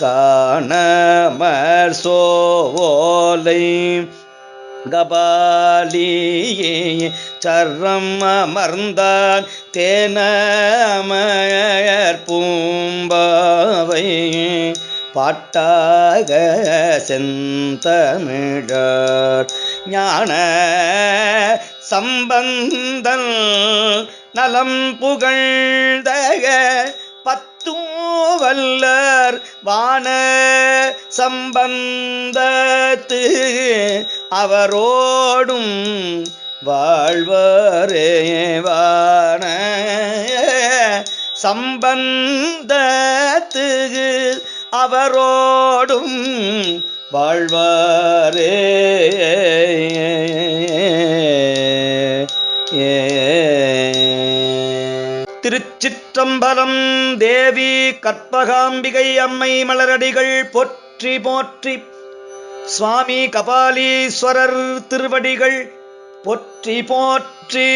காணமர் சோலை கபாலியே சர்ரம் அமர்ந்தான் தேனமர் பூம்பாவை பாட்டாக செந்தமிழர் ஞான சம்பந்தன் நலம் புகழ்தக பத்தூவல்லர் வான சம்பந்தத்து அவரோடும் வாழ்வரே வான சம்பந்தத்து அவரோடும் வாழ்வாரே. திருச்சிற்றம்பலம். தேவி கற்பகாம்பிகை அம்மை மலரடிகள் போற்றி போற்றி. சுவாமி கபாலீஸ்வரர் திருவடிகள் போற்றி போற்றி.